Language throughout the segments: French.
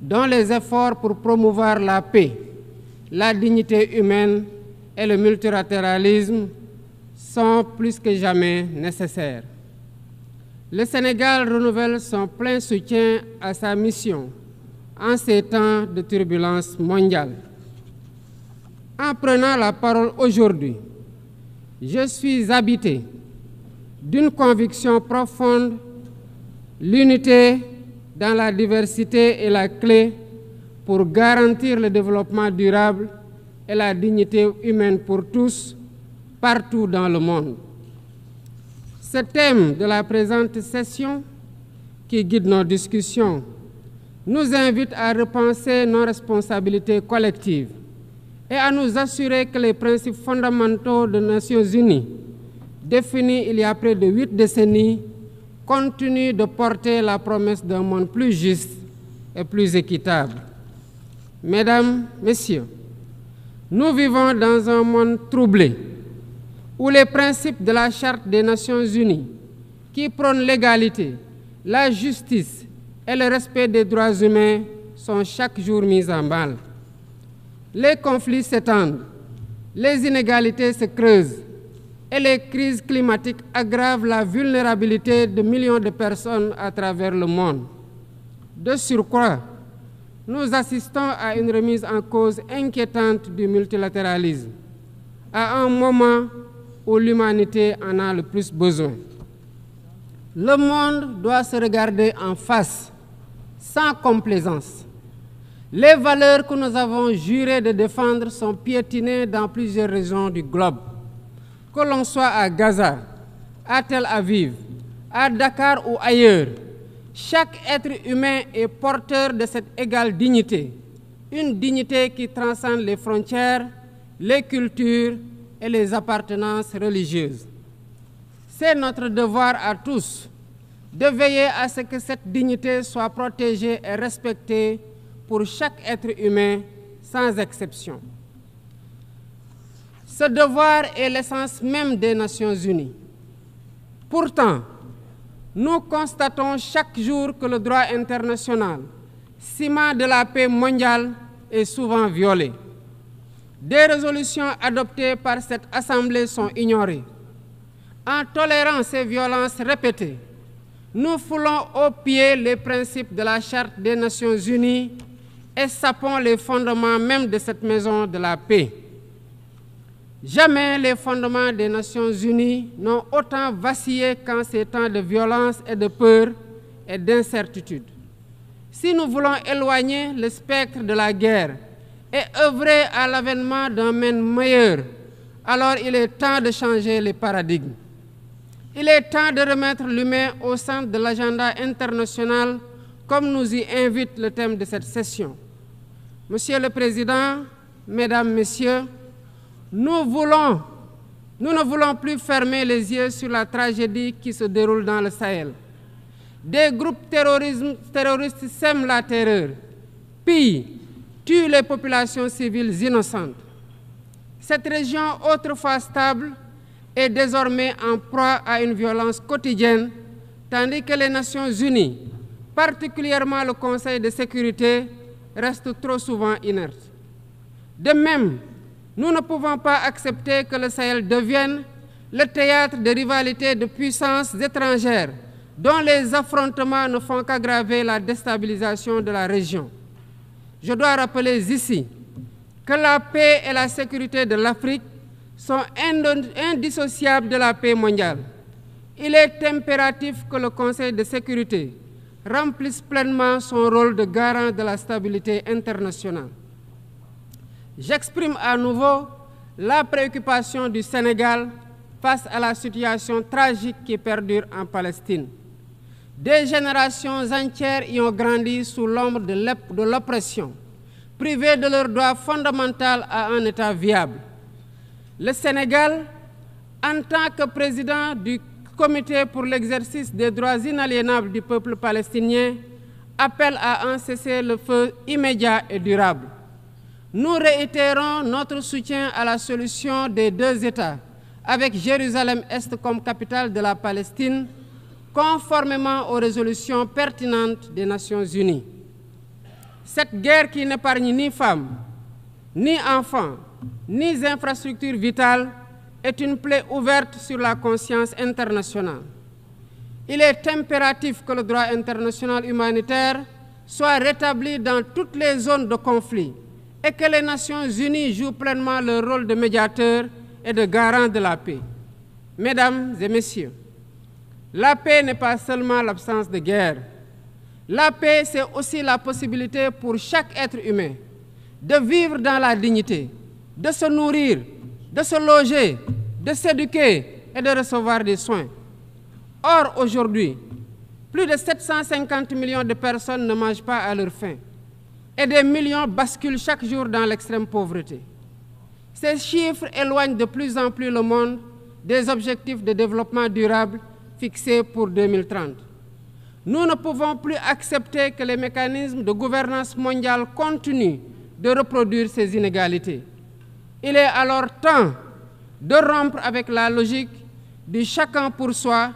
dont les efforts pour promouvoir la paix, la dignité humaine et le multilatéralisme sont plus que jamais nécessaires. Le Sénégal renouvelle son plein soutien à sa mission en ces temps de turbulence mondiale. En prenant la parole aujourd'hui, je suis habité d'une conviction profonde: l'unité dans la diversité est la clé pour garantir le développement durable et la dignité humaine pour tous, partout dans le monde. Ce thème de la présente session, qui guide nos discussions, nous invite à repenser nos responsabilités collectives et à nous assurer que les principes fondamentaux des Nations Unies, définis il y a près de 8 décennies, continuent de porter la promesse d'un monde plus juste et plus équitable. Mesdames, Messieurs, nous vivons dans un monde troublé, où les principes de la Charte des Nations Unies, qui prônent l'égalité, la justice et le respect des droits humains, sont chaque jour mis en mal. Les conflits s'étendent, les inégalités se creusent et les crises climatiques aggravent la vulnérabilité de millions de personnes à travers le monde. De surcroît, nous assistons à une remise en cause inquiétante du multilatéralisme, à un moment où l'humanité en a le plus besoin. Le monde doit se regarder en face, sans complaisance. Les valeurs que nous avons juré de défendre sont piétinées dans plusieurs régions du globe. Que l'on soit à Gaza, à Tel Aviv, à Dakar ou ailleurs, chaque être humain est porteur de cette égale dignité, une dignité qui transcende les frontières, les cultures et les appartenances religieuses. C'est notre devoir à tous de veiller à ce que cette dignité soit protégée et respectée pour chaque être humain, sans exception. Ce devoir est l'essence même des Nations Unies. Pourtant, nous constatons chaque jour que le droit international, ciment de la paix mondiale, est souvent violé. Des résolutions adoptées par cette Assemblée sont ignorées. En tolérant ces violences répétées, nous foulons aux pieds les principes de la Charte des Nations Unies et sapons les fondements même de cette maison de la paix. Jamais les fondements des Nations Unies n'ont autant vacillé qu'en ces temps de violence et de peur et d'incertitude. Si nous voulons éloigner le spectre de la guerre et œuvrer à l'avènement d'un monde meilleur, alors il est temps de changer les paradigmes. Il est temps de remettre l'humain au centre de l'agenda international, comme nous y invite le thème de cette session. Monsieur le Président, Mesdames, Messieurs, nous ne voulons plus fermer les yeux sur la tragédie qui se déroule dans le Sahel. Des groupes terroristes sèment la terreur, pillent, tuent les populations civiles innocentes. Cette région, autrefois stable, est désormais en proie à une violence quotidienne, tandis que les Nations Unies, particulièrement le Conseil de sécurité, restent trop souvent inertes. De même, nous ne pouvons pas accepter que le Sahel devienne le théâtre de rivalités de puissances étrangères dont les affrontements ne font qu'aggraver la déstabilisation de la région. Je dois rappeler ici que la paix et la sécurité de l'Afrique sont indissociables de la paix mondiale. Il est impératif que le Conseil de sécurité remplisse pleinement son rôle de garant de la stabilité internationale. J'exprime à nouveau la préoccupation du Sénégal face à la situation tragique qui perdure en Palestine. Des générations entières y ont grandi sous l'ombre de l'oppression, privées de leur droit fondamental à un État viable. Le Sénégal, en tant que président du Comité pour l'exercice des droits inaliénables du peuple palestinien, appelle à un cessez-le-feu immédiat et durable. Nous réitérons notre soutien à la solution des deux États, avec Jérusalem-Est comme capitale de la Cette guerre qui n'épargne ni femmes, ni enfants, ni infrastructures vitales est une plaie ouverte sur la conscience internationale. Il est impératif que le droit international humanitaire soit rétabli dans toutes les zones de conflit et que les Nations unies jouent pleinement leur rôle de médiateur et de garant de la paix. Mesdames et messieurs, la paix n'est pas seulement l'absence de guerre. La paix, c'est aussi la possibilité pour chaque être humain de vivre dans la dignité, de se nourrir, de se loger, de s'éduquer et de recevoir des soins. Or, aujourd'hui, plus de 750 millions de personnes ne mangent pas à leur faim et des millions basculent chaque jour dans l'extrême pauvreté. Ces chiffres éloignent de plus en plus le monde des objectifs de développement durable fixés pour 2030. Nous ne pouvons plus accepter que les mécanismes de gouvernance mondiale continuent de reproduire ces inégalités. Il est alors temps de rompre avec la logique du chacun pour soi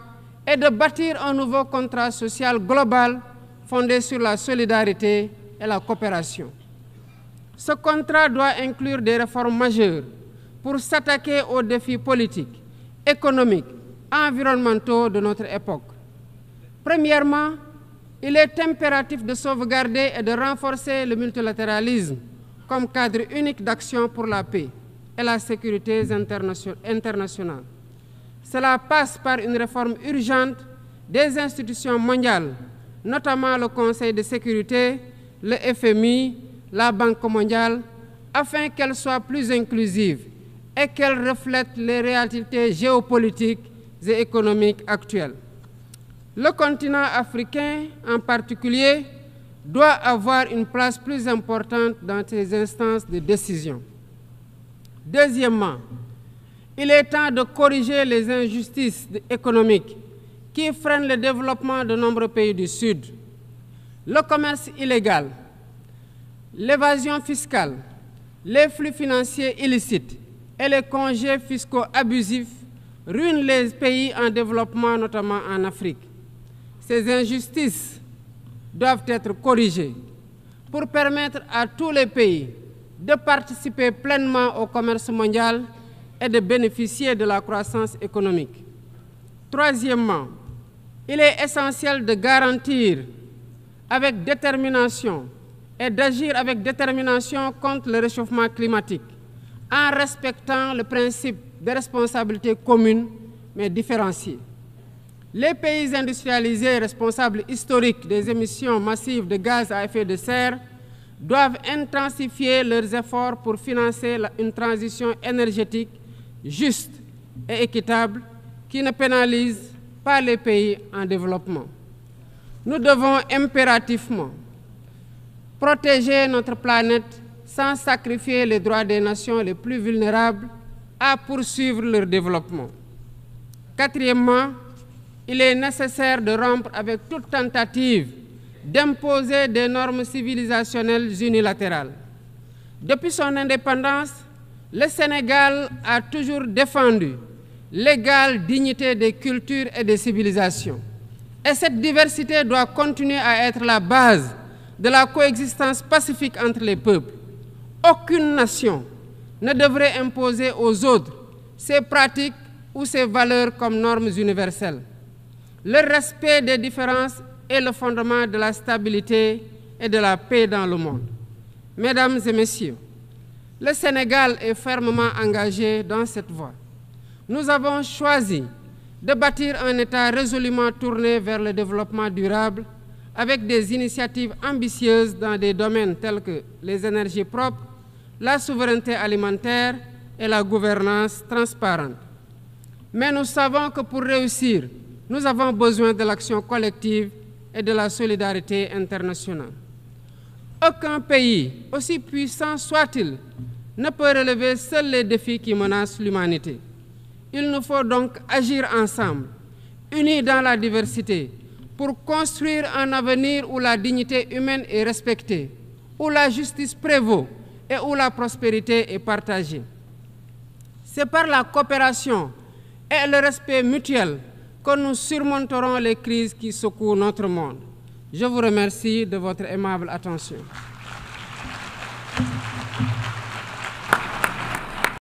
et de bâtir un nouveau contrat social global fondé sur la solidarité et la coopération. Ce contrat doit inclure des réformes majeures pour s'attaquer aux défis politiques, économiques, environnementaux de notre époque. Premièrement, il est impératif de sauvegarder et de renforcer le multilatéralisme comme cadre unique d'action pour la paix et la sécurité internationale. Cela passe par une réforme urgente des institutions mondiales, notamment le Conseil de sécurité, le FMI, la Banque mondiale, afin qu'elles soient plus inclusives et qu'elles reflètent les réalités géopolitiques et économiques actuelles. Le continent africain, en particulier, doit avoir une place plus importante dans ces instances de décision. Deuxièmement, il est temps de corriger les injustices économiques qui freinent le développement de nombreux pays du Sud. Le commerce illégal, l'évasion fiscale, les flux financiers illicites et les congés fiscaux abusifs ruinent les pays en développement, notamment en Afrique. Ces injustices doivent être corrigées pour permettre à tous les pays de participer pleinement au commerce mondial et de bénéficier de la croissance économique. Troisièmement, il est essentiel de garantir avec détermination et d'agir avec détermination contre le réchauffement climatique en respectant le principe de responsabilité commune mais différenciée. Les pays industrialisés responsables historiques des émissions massives de gaz à effet de serre doivent intensifier leurs efforts pour financer une transition énergétique juste et équitable qui ne pénalise pas les pays en développement. Nous devons impérativement protéger notre planète sans sacrifier les droits des nations les plus vulnérables à poursuivre leur développement. Quatrièmement, il est nécessaire de rompre avec toute tentative d'imposer des normes civilisationnelles unilatérales. Depuis son indépendance, le Sénégal a toujours défendu l'égale dignité des cultures et des civilisations. Et cette diversité doit continuer à être la base de la coexistence pacifique entre les peuples. Aucune nation ne devrait imposer aux autres ses pratiques ou ses valeurs comme normes universelles. Le respect des différences est le fondement de la stabilité et de la paix dans le monde. Mesdames et messieurs, le Sénégal est fermement engagé dans cette voie. Nous avons choisi de bâtir un État résolument tourné vers le développement durable avec des initiatives ambitieuses dans des domaines tels que les énergies propres, la souveraineté alimentaire et la gouvernance transparente. Mais nous savons que pour réussir, nous avons besoin de l'action collective et de la solidarité internationale. Aucun pays, aussi puissant soit-il, ne peut relever seuls les défis qui menacent l'humanité. Il nous faut donc agir ensemble, unis dans la diversité, pour construire un avenir où la dignité humaine est respectée, où la justice prévaut et où la prospérité est partagée. C'est par la coopération et le respect mutuel que nous surmonterons les crises qui secouent notre monde. Je vous remercie de votre aimable attention.